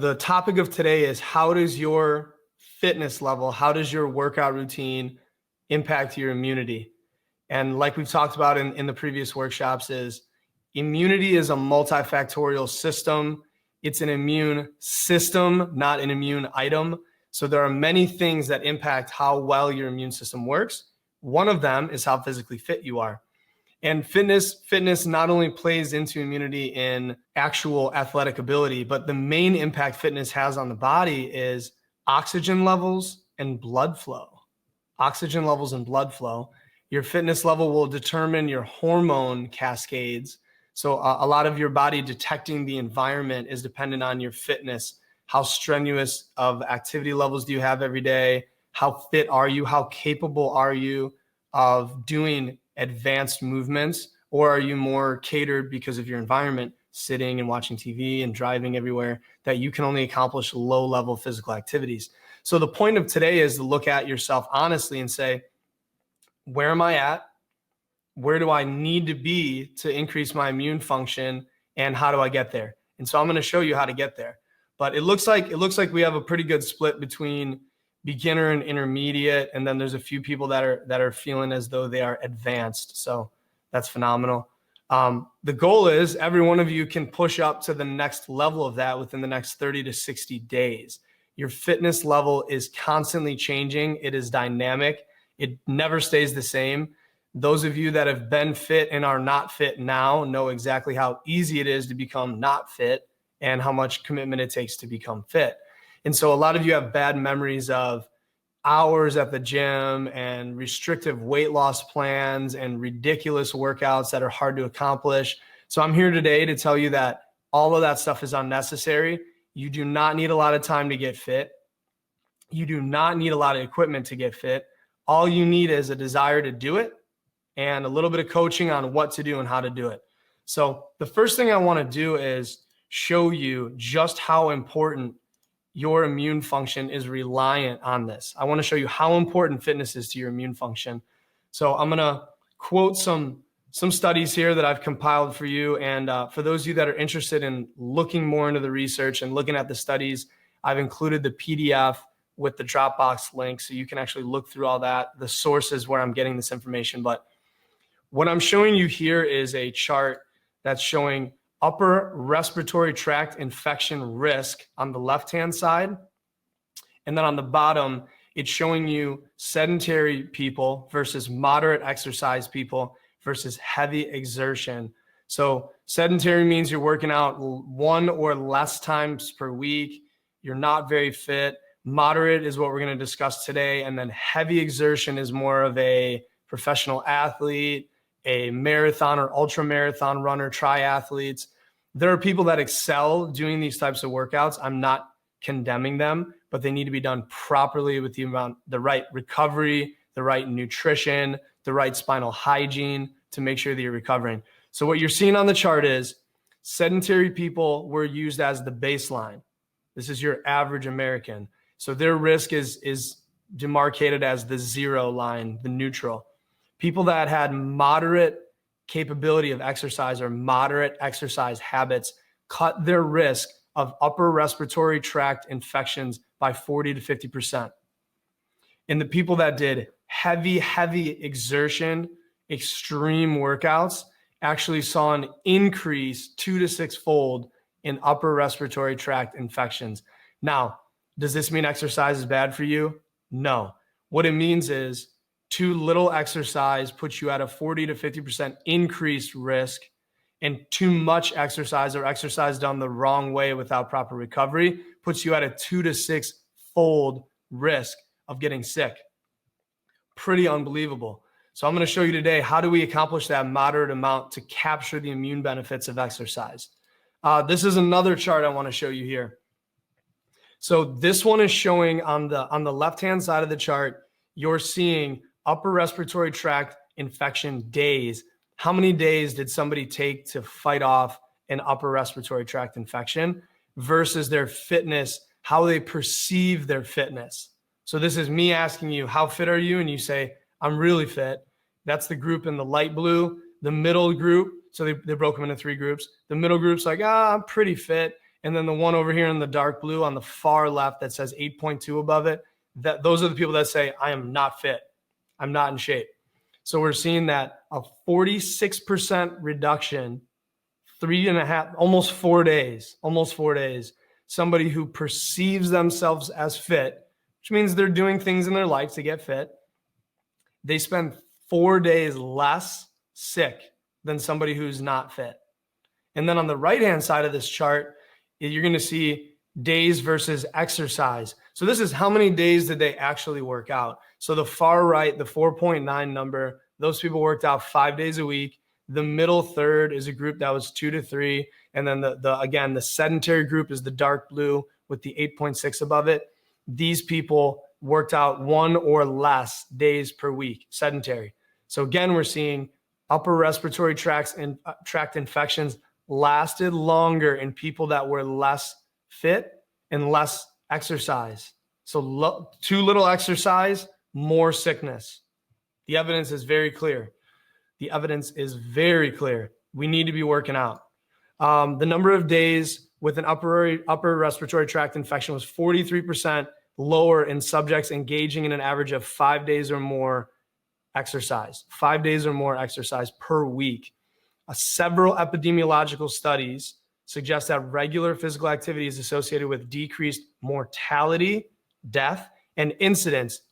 The topic of today is how does your fitness level, how does your workout routine impact your immunity? And like we've talked about in the previous workshops, is immunity is a multifactorial system. It's an immune system, not an immune item. So there are many things that impact how well your immune system works. One of them is how physically fit you are. And fitness not only plays into immunity in actual athletic ability, but the main impact fitness has on the body is oxygen levels and blood flow. Oxygen levels and blood flow. Your fitness level will determine your hormone cascades. So a lot of your body detecting the environment is dependent on your fitness. How strenuous of activity levels do you have every day? How fit are you? How capable are you of doing advanced movements, or are you more catered because of your environment, sitting and watching TV and driving everywhere, that you can only accomplish low-level physical activities? So the point of today is to look at yourself honestly and say, where am I at? Where do I need to be to increase my immune function, and how do I get there? And so I'm going to show you how to get there. But it looks like we have a pretty good split between beginner and intermediate, and then there's a few people that are feeling as though they are advanced. So that's phenomenal. The goal is every one of you can push up to the next level of that within the next 30 to 60 days. Your fitness level is constantly changing. It is dynamic. It never stays the same. Those of you that have been fit and are not fit now know exactly how easy it is to become not fit and how much commitment it takes to become fit. And so a lot of you have bad memories of hours at the gym and restrictive weight loss plans and ridiculous workouts that are hard to accomplish. So I'm here today to tell you that all of that stuff is unnecessary. You do not need a lot of time to get fit. You do not need a lot of equipment to get fit. All you need is a desire to do it and a little bit of coaching on what to do and how to do it. So the first thing I want to do is show you just how important your immune function is reliant on this. I want to show you how important fitness is to your immune function. So I'm going to quote some studies here that I've compiled for you. And for those of you that are interested in looking more into the research and looking at the studies, I've included the PDF with the Dropbox link, so you can actually look through all that, the sources where I'm getting this information. But what I'm showing you here is a chart that's showing upper respiratory tract infection risk on the left-hand side. And then on the bottom, it's showing you sedentary people versus moderate exercise people versus heavy exertion. So sedentary means you're working out one or less times per week. You're not very fit. Moderate is what we're going to discuss today. And then heavy exertion is more of a professional athlete, a marathon or ultra marathon runner, triathletes. There are people that excel doing these types of workouts. I'm not condemning them, but they need to be done properly with the right recovery, the right nutrition, the right spinal hygiene to make sure that you're recovering. So what you're seeing on the chart is sedentary people were used as the baseline. This is your average American. So their risk is demarcated as the zero line, the neutral. People that had moderate capability of exercise or moderate exercise habits cut their risk of upper respiratory tract infections by 40 to 50%. And the people that did heavy exertion, extreme workouts, actually saw an increase 2 to 6-fold in upper respiratory tract infections. Now, does this mean exercise is bad for you? No. What it means is too little exercise puts you at a 40 to 50% increased risk, and too much exercise or exercise done the wrong way without proper recovery puts you at a 2 to 6-fold risk of getting sick. Pretty unbelievable. So I'm going to show you today, how do we accomplish that moderate amount to capture the immune benefits of exercise? This is another chart I want to show you here. So this one is showing on the left-hand side of the chart, you're seeing upper respiratory tract infection days. How many days did somebody take to fight off an upper respiratory tract infection versus their fitness, how they perceive their fitness? So this is me asking you, how fit are you? And you say, I'm really fit. That's the group in the light blue. The middle group, so they broke them into 3 groups. The middle group's like, I'm pretty fit. And then the one over here in the dark blue on the far left that says 8.2 above it, those are the people that say, I am not fit. I'm not in shape. So we're seeing that a 46% reduction, 3.5, almost 4 days, somebody who perceives themselves as fit, which means they're doing things in their life to get fit. They spend 4 days less sick than somebody who's not fit. And then on the right-hand side of this chart, you're going to see days versus exercise. So this is how many days did they actually work out. So the far right, the 4.9 number, those people worked out 5 days a week. The middle third is a group that was 2 to 3. And then again, the sedentary group is the dark blue with the 8.6 above it. These people worked out 1 or less days per week, sedentary. So again, we're seeing upper respiratory tract infections lasted longer in people that were less fit and less exercise. So too little exercise, more sickness. The evidence is very clear. The evidence is very clear. We need to be working out. The number of days with an upper respiratory tract infection was 43% lower in subjects engaging in an average of 5 days or more exercise, 5 days or more exercise per week. Several epidemiological studies suggest that regular physical activity is associated with decreased mortality, death, and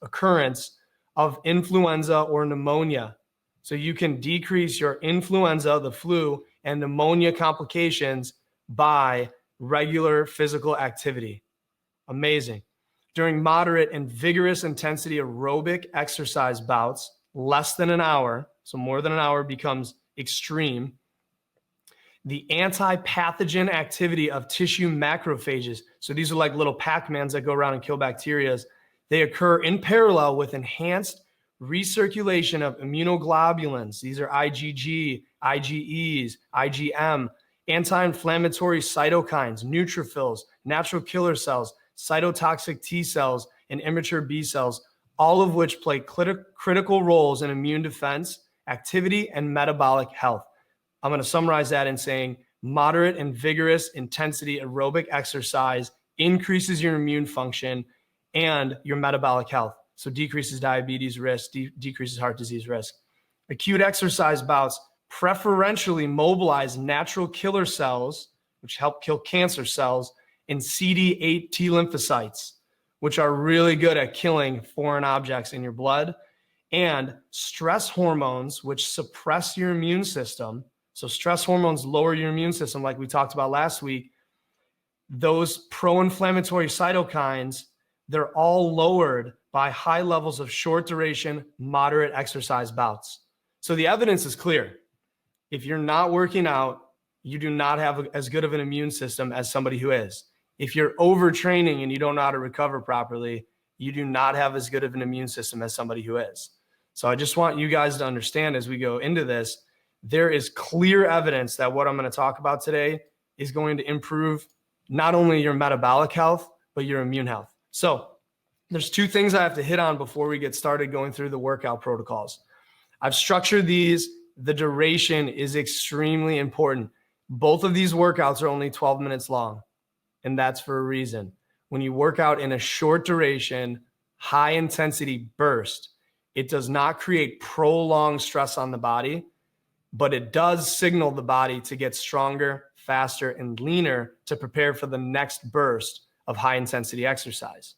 occurrence of influenza or pneumonia. So you can decrease your influenza, the flu, and pneumonia complications by regular physical activity. Amazing. During moderate and vigorous intensity aerobic exercise bouts, less than an hour, so more than an hour becomes extreme, the anti-pathogen activity of tissue macrophages, so these are like little Pac-Mans that go around and kill bacteria, they occur in parallel with enhanced recirculation of immunoglobulins. These are IgG, IgEs, IgM, anti-inflammatory cytokines, neutrophils, natural killer cells, cytotoxic T cells, and immature B cells, all of which play critical roles in immune defense, activity, and metabolic health. I'm going to summarize that in saying moderate and vigorous intensity aerobic exercise increases your immune function and your metabolic health. So decreases diabetes risk, decreases heart disease risk. Acute exercise bouts preferentially mobilize natural killer cells, which help kill cancer cells, and CD8 T lymphocytes, which are really good at killing foreign objects in your blood, and stress hormones, which suppress your immune system. So stress hormones lower your immune system, like we talked about last week. Those pro-inflammatory cytokines, they're all lowered by high levels of short duration, moderate exercise bouts. So the evidence is clear. If you're not working out, you do not have as good of an immune system as somebody who is. If you're overtraining and you don't know how to recover properly, you do not have as good of an immune system as somebody who is. So I just want you guys to understand as we go into this, there is clear evidence that what I'm going to talk about today is going to improve not only your metabolic health, but your immune health. So there's 2 things I have to hit on before we get started going through the workout protocols. I've structured these. The duration is extremely important. Both of these workouts are only 12 minutes long, and that's for a reason. When you work out in a short duration, high intensity burst, it does not create prolonged stress on the body, but it does signal the body to get stronger, faster, and leaner to prepare for the next burst of high intensity exercise.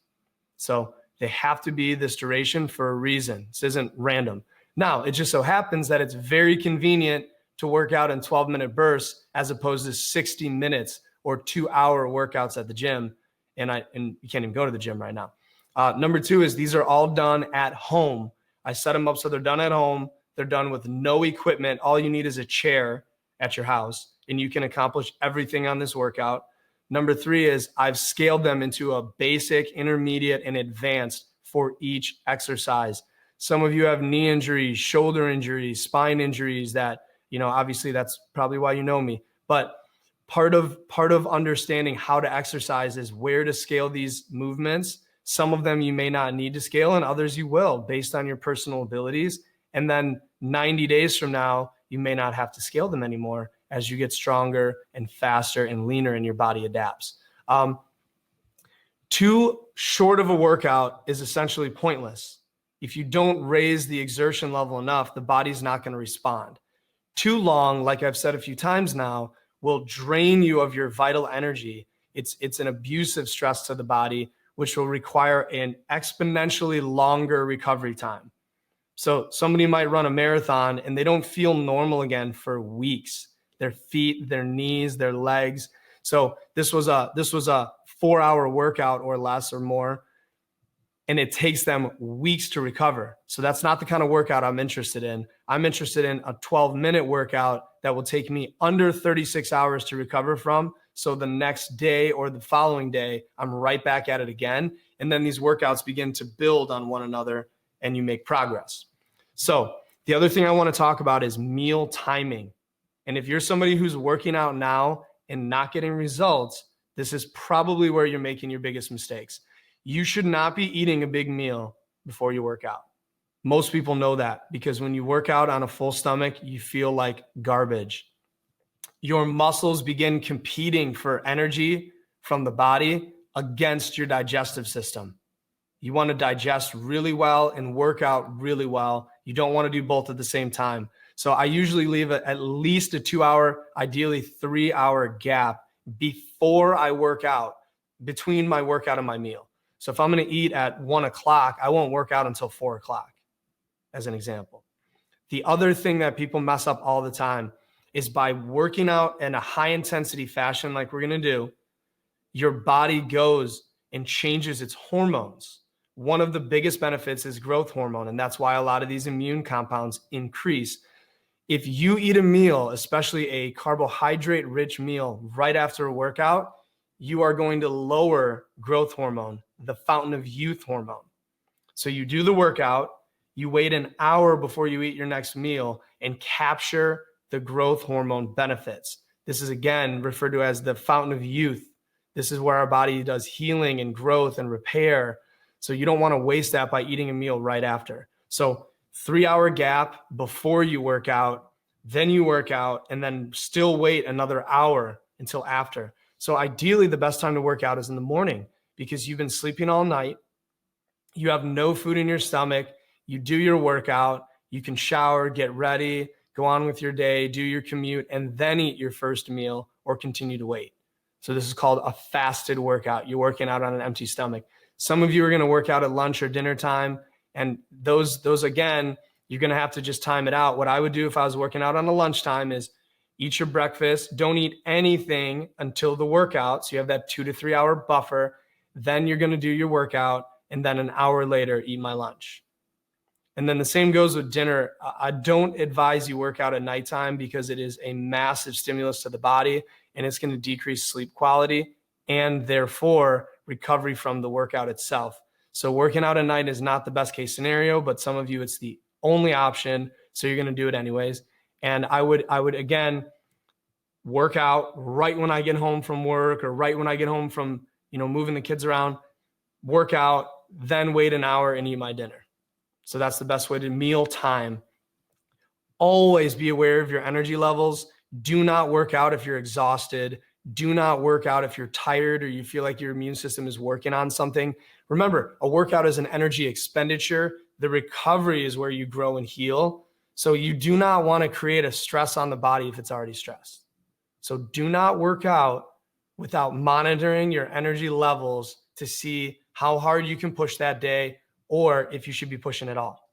So they have to be this duration for a reason. This isn't random. Now, it just so happens that it's very convenient to work out in 12-minute bursts as opposed to 60 minutes or 2-hour workouts at the gym. And you can't even go to the gym right now. Number 2 is these are all done at home. I set them up so they're done at home. They're done with no equipment. All you need is a chair at your house, and you can accomplish everything on this workout. Number 3 is I've scaled them into a basic, intermediate, and advanced for each exercise. Some of you have knee injuries, shoulder injuries, spine injuries that, obviously that's probably why you know me. But part of understanding how to exercise is where to scale these movements. Some of them you may not need to scale, and others you will based on your personal abilities. And then 90 days from now, you may not have to scale them anymore. as you get stronger and faster and leaner and your body adapts. Too short of a workout is essentially pointless. If you don't raise the exertion level enough, the body's not going to respond. Too long, like I've said a few times now, will drain you of your vital energy. It's an abusive stress to the body, which will require an exponentially longer recovery time. So somebody might run a marathon and they don't feel normal again for weeks. Their feet, their knees, their legs. So this was a 4-hour workout or less or more, and it takes them weeks to recover. So that's not the kind of workout I'm interested in. I'm interested in a 12-minute workout that will take me under 36 hours to recover from. So the next day or the following day, I'm right back at it again. And then these workouts begin to build on one another and you make progress. So the other thing I want to talk about is meal timing. And if you're somebody who's working out now and not getting results, this is probably where you're making your biggest mistakes. You should not be eating a big meal before you work out. Most people know that because when you work out on a full stomach, you feel like garbage. Your muscles begin competing for energy from the body against your digestive system. You want to digest really well and work out really well. You don't want to do both at the same time. So I usually leave at least a 2-hour, ideally 3-hour gap before I work out, between my workout and my meal. So if I'm going to eat at 1 o'clock, I won't work out until 4 o'clock, as an example. The other thing that people mess up all the time is by working out in a high intensity fashion like we're going to do, your body goes and changes its hormones. One of the biggest benefits is growth hormone, and that's why a lot of these immune compounds increase. If you eat a meal, especially a carbohydrate-rich meal right after a workout, you are going to lower growth hormone, the fountain of youth hormone. So you do the workout, you wait an hour before you eat your next meal and capture the growth hormone benefits. This is again referred to as the fountain of youth. This is where our body does healing and growth and repair. So you don't want to waste that by eating a meal right after. So 3-hour gap before you work out, then you work out, and then still wait another hour until after. So ideally, the best time to work out is in the morning because you've been sleeping all night. You have no food in your stomach. You do your workout. You can shower, get ready, go on with your day, do your commute, and then eat your first meal or continue to wait. So this is called a fasted workout. You're working out on an empty stomach. Some of you are going to work out at lunch or dinner time. And those again, you're going to have to just time it out. What I would do if I was working out on a lunchtime is eat your breakfast. Don't eat anything until the workout. So you have that 2 to 3 hour buffer. Then you're going to do your workout. And then an hour later, eat my lunch. And then the same goes with dinner. I don't advise you work out at nighttime because it is a massive stimulus to the body and it's going to decrease sleep quality and therefore recovery from the workout itself. So working out at night is not the best case scenario, but some of you, it's the only option. So you're going to do it anyways. And I would again, work out right when I get home from work or right when I get home from, moving the kids around, work out, then wait an hour and eat my dinner. So that's the best way to meal time. Always be aware of your energy levels. Do not work out if you're exhausted. Do not work out if you're tired or you feel like your immune system is working on something. Remember, a workout is an energy expenditure. The recovery is where you grow and heal. So you do not want to create a stress on the body if it's already stressed. So do not work out without monitoring your energy levels to see how hard you can push that day or if you should be pushing at all.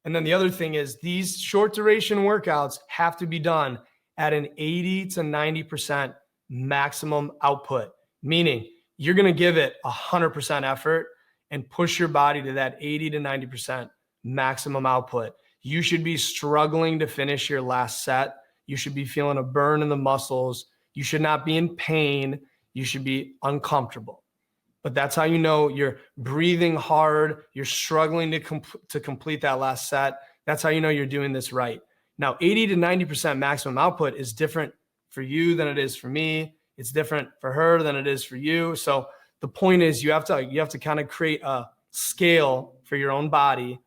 And then the other thing is these short duration workouts have to be done at an 80 to 90% maximum output, meaning you're going to give it 100% effort and push your body to that 80 to 90% maximum output. You should be struggling to finish your last set. You should be feeling a burn in the muscles. You should not be in pain. You should be uncomfortable. But that's how you know you're breathing hard, you're struggling to complete that last set. That's how you know you're doing this right. Now, 80 to 90% maximum output is different for you than it is for me. It's different for her than it is for you. So the point is you have to kind of create a scale for your own body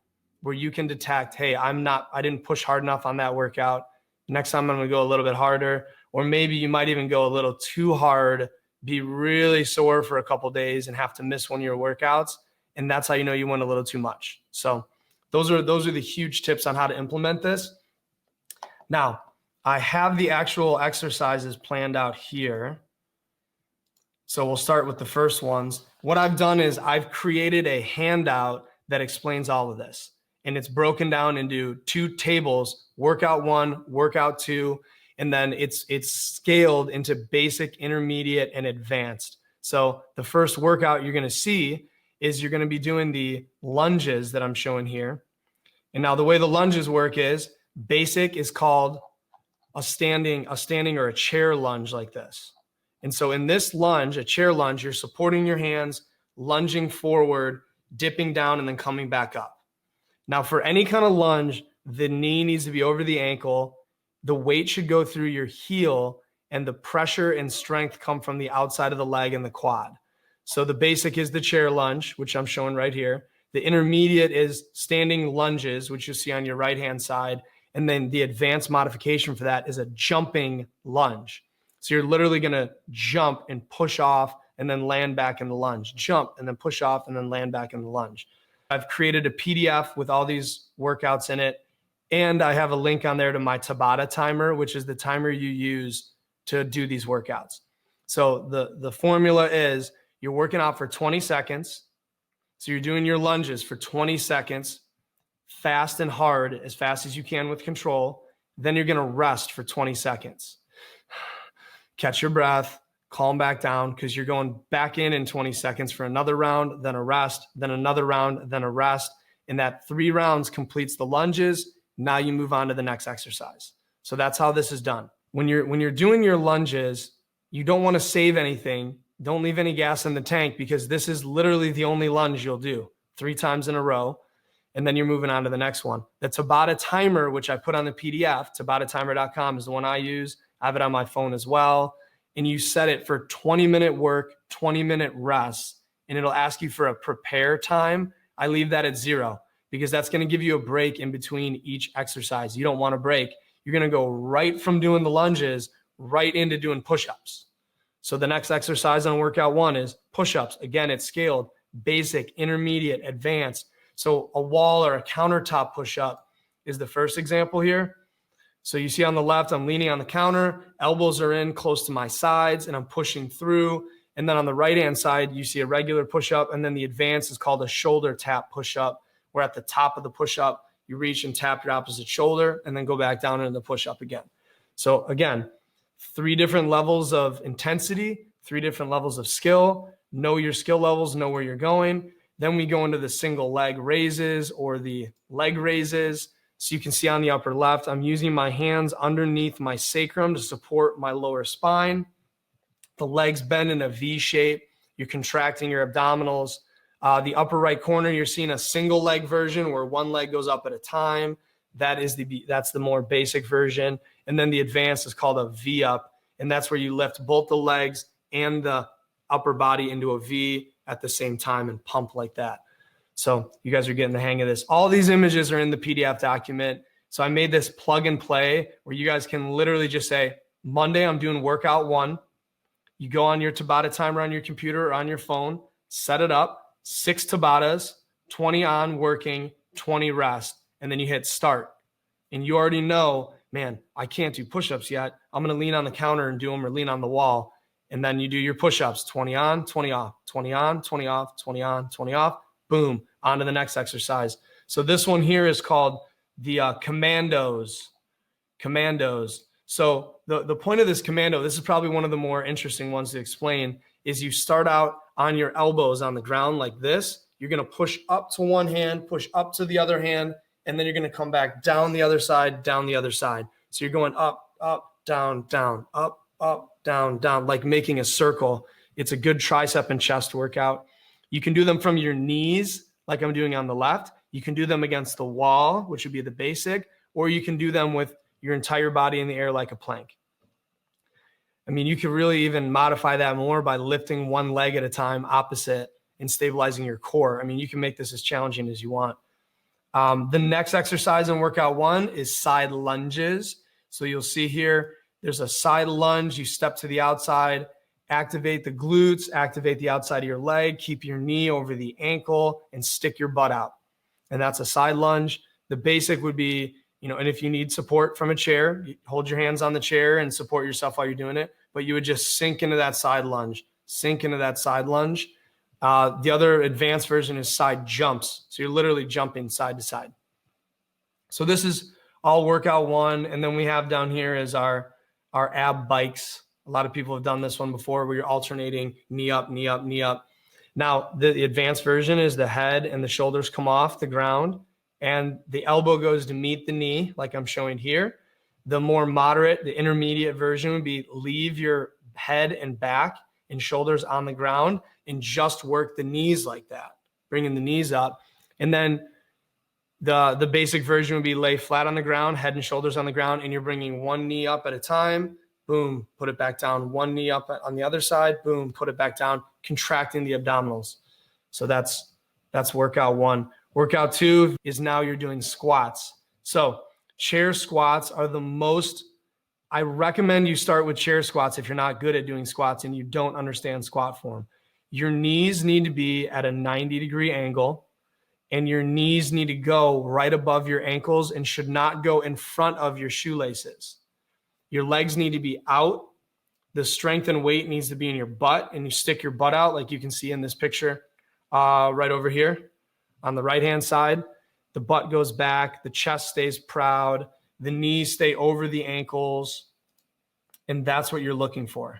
where you can detect, hey, I didn't push hard enough on that workout. Next time I'm going to go a little bit harder, or maybe you might even go a little too hard, be really sore for a couple days and have to miss one of your workouts. And that's how you know you went a little too much. So those are the huge tips on how to implement this. Now, I have the actual exercises planned out here. So we'll start with the first ones. What I've done is I've created a handout that explains all of this. And it's broken down into 2 tables, workout 1, workout 2, and then it's scaled into basic, intermediate, and advanced. So the first workout you're going to see is you're going to be doing the lunges that I'm showing here. And now the way the lunges work is basic is called a standing or a chair lunge like this. And so in this lunge, a chair lunge, you're supporting your hands, lunging forward, dipping down, and then coming back up. Now for any kind of lunge, the knee needs to be over the ankle. The weight should go through your heel, and the pressure and strength come from the outside of the leg and the quad. So the basic is the chair lunge, which I'm showing right here. The intermediate is standing lunges, which you see on your right-hand side. And then the advanced modification for that is a jumping lunge. So you're literally going to jump and push off and then land back in the lunge. Jump and then push off and then land back in the lunge. I've created a PDF with all these workouts in it. And I have a link on there to my Tabata timer, which is the timer you use to do these workouts. So the formula is you're working out for 20 seconds. So you're doing your lunges for 20 seconds, fast and hard, as fast as you can with control. Then you're going to rest for 20 seconds. Catch your breath, calm back down, because you're going back in 20 seconds for another round, then a rest, then another round, then a rest. And that 3 rounds completes the lunges. Now you move on to the next exercise. So that's how this is done. When you're doing your lunges, you don't want to save anything. Don't leave any gas in the tank, because this is literally the only lunge you'll do 3 times in a row. And then you're moving on to the next one. The Tabata timer, which I put on the PDF, TabataTimer.com is the one I use. I have it on my phone as well. And you set it for 20-minute work, 20-minute rest, and it'll ask you for a prepare time. I leave that at 0 because that's going to give you a break in between each exercise. You don't want a break. You're going to go right from doing the lunges right into doing push-ups. So the next exercise on workout 1 is push-ups. Again, it's scaled, basic, intermediate, advanced. So a wall or a countertop push-up is the first example here. So you see on the left, I'm leaning on the counter, elbows are in close to my sides, and I'm pushing through. And then on the right-hand side, you see a regular push-up, and then the advanced is called a shoulder tap push-up, where at the top of the push-up, you reach and tap your opposite shoulder, and then go back down into the push-up again. So again, 3 different levels of intensity, 3 different levels of skill. Know your skill levels, know where you're going. Then we go into the single leg raises or the leg raises. So you can see on the upper left, I'm using my hands underneath my sacrum to support my lower spine. The legs bend in a V shape. You're contracting your abdominals. The upper right corner, you're seeing a single leg version where one leg goes up at a time. That's the more basic version. And then the advanced is called a V up. And that's where you lift both the legs and the upper body into a V at the same time and pump like that. So you guys are getting the hang of this. All these images are in the PDF document. So I made this plug and play where you guys can literally just say, Monday, I'm doing workout 1. You go on your Tabata timer on your computer or on your phone, set it up, 6 Tabatas, 20 on working, 20 rest, and then you hit start. And you already know, man, I can't do push-ups yet. I'm going to lean on the counter and do them, or lean on the wall. And then you do your push-ups, 20 on, 20 off, 20 on, 20 off, 20 on, 20 off, boom, on to the next exercise. So this one here is called the commandos. So the point of this commando, this is probably one of the more interesting ones to explain, is you start out on your elbows on the ground like this. You're going to push up to one hand, push up to the other hand, and then you're going to come back down the other side, down the other side. So you're going up, up, down, down, up, down, down, like making a circle. It's a good tricep and chest workout. You can do them from your knees, like I'm doing on the left. You can do them against the wall, which would be the basic, or you can do them with your entire body in the air like a plank. I mean, you could really even modify that more by lifting one leg at a time opposite and stabilizing your core. I mean, you can make this as challenging as you want. The next exercise in workout 1 is side lunges. So you'll see here, there's a side lunge. You step to the outside, activate the glutes, activate the outside of your leg, keep your knee over the ankle, and stick your butt out. And that's a side lunge. The basic would be, and if you need support from a chair, you hold your hands on the chair and support yourself while you're doing it. But you would just sink into that side lunge, sink into that side lunge. The other advanced version is side jumps. So you're literally jumping side to side. So this is all workout one. And then we have down here is our ab bikes. A lot of people have done this one before where you're alternating knee up, knee up, knee up. Now, the advanced version is the head and the shoulders come off the ground and the elbow goes to meet the knee like I'm showing here. The more moderate, the intermediate version would be leave your head and back and shoulders on the ground and just work the knees like that, bringing the knees up. And then the basic version would be lay flat on the ground, head and shoulders on the ground, and you're bringing one knee up at a time. Boom, put it back down. One knee up on the other side. Boom, put it back down, contracting the abdominals. So that's workout one. Workout two is now you're doing squats. So chair squats are the most, I recommend you start with chair squats if you're not good at doing squats and you don't understand squat form. Your knees need to be at a 90-degree angle and your knees need to go right above your ankles and should not go in front of your shoelaces. Your legs need to be out. The strength and weight needs to be in your butt, and you stick your butt out like you can see in this picture right over here on the right-hand side. The butt goes back, the chest stays proud, the knees stay over the ankles, and that's what you're looking for.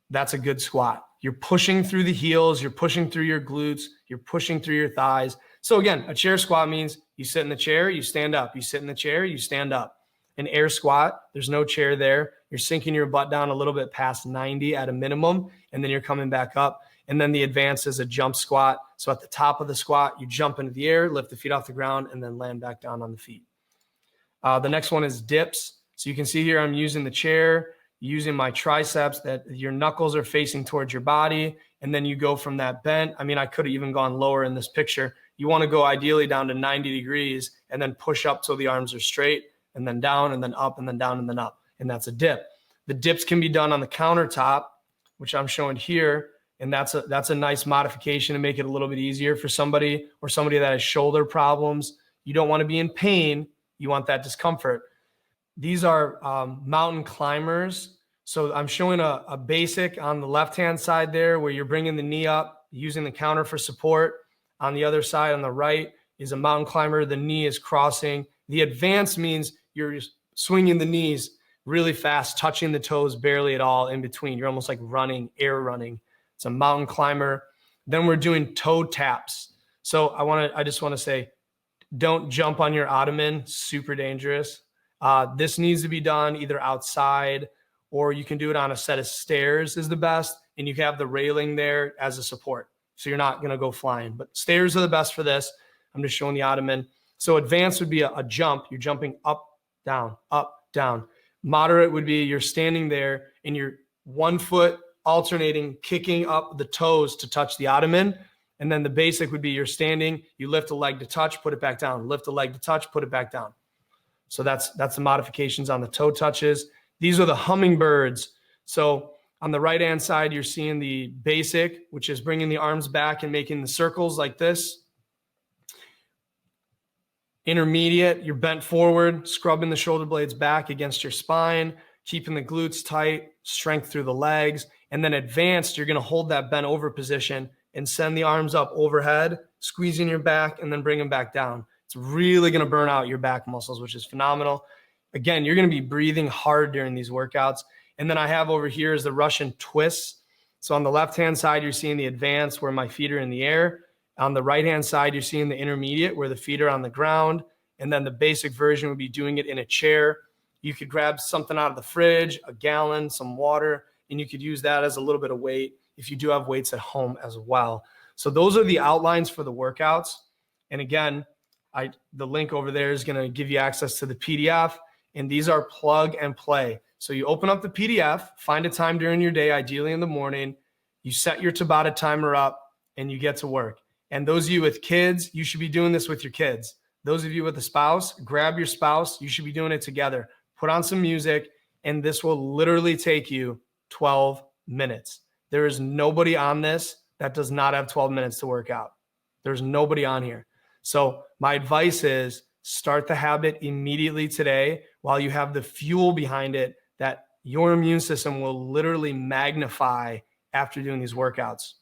That's a good squat. You're pushing through the heels, you're pushing through your glutes, you're pushing through your thighs. So again, a chair squat means you sit in the chair, you stand up. You sit in the chair, you stand up. An air squat, there's no chair there. You're sinking your butt down a little bit past 90 at a minimum, and then you're coming back up. And then the advanced is a jump squat. So at the top of the squat, you jump into the air, lift the feet off the ground, and then land back down on the feet. The next one is dips. So you can see here I'm using the chair, using my triceps, that your knuckles are facing towards your body, and then you go from that bent. I mean, I could have even gone lower in this picture. You want to go ideally down to 90 degrees and then push up till the arms are straight, and then down, and then up, and then down, and then up. And that's a dip. The dips can be done on the countertop, which I'm showing here. And that's a nice modification to make it a little bit easier for somebody or somebody that has shoulder problems. You don't want to be in pain. You want that discomfort. These are mountain climbers. So I'm showing a basic on the left-hand side there where you're bringing the knee up, using the counter for support. On the other side, on the right, is a mountain climber. The knee is crossing. The advanced means you're swinging the knees really fast, touching the toes barely at all in between. You're almost like running, air running. It's a mountain climber. Then we're doing toe taps. So I just want to say, don't jump on your ottoman, super dangerous. This needs to be done either outside or you can do it on a set of stairs is the best. And you can have the railing there as a support. So you're not going to go flying, but stairs are the best for this. I'm just showing the ottoman. So advanced would be a jump. You're jumping up, down, up, down. Moderate would be you're standing there and you're 1 foot alternating, kicking up the toes to touch the ottoman. And then the basic would be you're standing, you lift a leg to touch, put it back down, lift a leg to touch, put it back down. So that's the modifications on the toe touches. These are the hummingbirds. So on the right-hand side, you're seeing the basic, which is bringing the arms back and making the circles like this. Intermediate, you're bent forward, scrubbing the shoulder blades back against your spine, keeping the glutes tight, strength through the legs. And then advanced, you're going to hold that bent over position and send the arms up overhead, squeezing your back, and then bring them back down. It's really going to burn out your back muscles, which is phenomenal. Again, you're going to be breathing hard during these workouts. And then I have over here is the Russian twists. So on the left-hand side, you're seeing the advanced where my feet are in the air. On the right-hand side, you're seeing the intermediate where the feet are on the ground. And then the basic version would be doing it in a chair. You could grab something out of the fridge, a gallon, some water, and you could use that as a little bit of weight if you do have weights at home as well. So those are the outlines for the workouts. And again, the link over there is going to give you access to the PDF. And these are plug and play. So you open up the PDF, find a time during your day, ideally in the morning. You set your Tabata timer up and you get to work. And those of you with kids, you should be doing this with your kids. Those of you with a spouse, grab your spouse. You should be doing it together. put on some music, and this will literally take you 12 minutes. There is nobody on this that does not have 12 minutes to work out. There's nobody on here. So my advice is start the habit immediately today while you have the fuel behind it that your immune system will literally magnify after doing these workouts.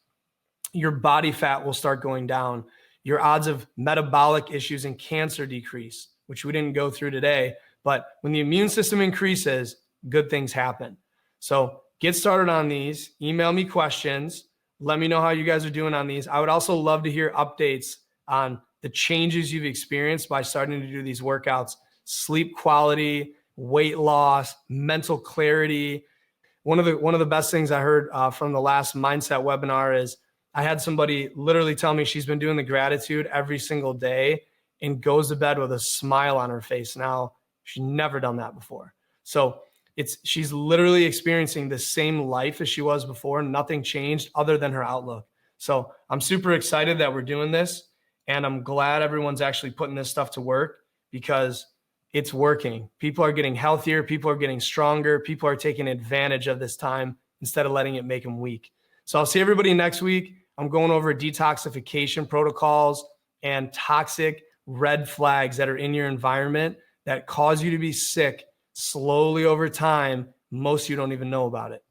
Your body fat will start going down. Your odds of metabolic issues and cancer decrease, which we didn't go through today. But when the immune system increases, good things happen. So get started on these. Email me questions. Let me know how you guys are doing on these. I would also love to hear updates on the changes you've experienced by starting to do these workouts, sleep quality, weight loss, mental clarity. One of the best things I heard from the last mindset webinar is I had somebody literally tell me she's been doing the gratitude every single day and goes to bed with a smile on her face. Now, she's never done that before. So she's literally experiencing the same life as she was before. Nothing changed other than her outlook. So I'm super excited that we're doing this. And I'm glad everyone's actually putting this stuff to work because it's working. People are getting healthier. People are getting stronger. People are taking advantage of this time instead of letting it make them weak. So I'll see everybody next week. I'm going over detoxification protocols and toxic red flags that are in your environment that cause you to be sick slowly over time. Most of you don't even know about it.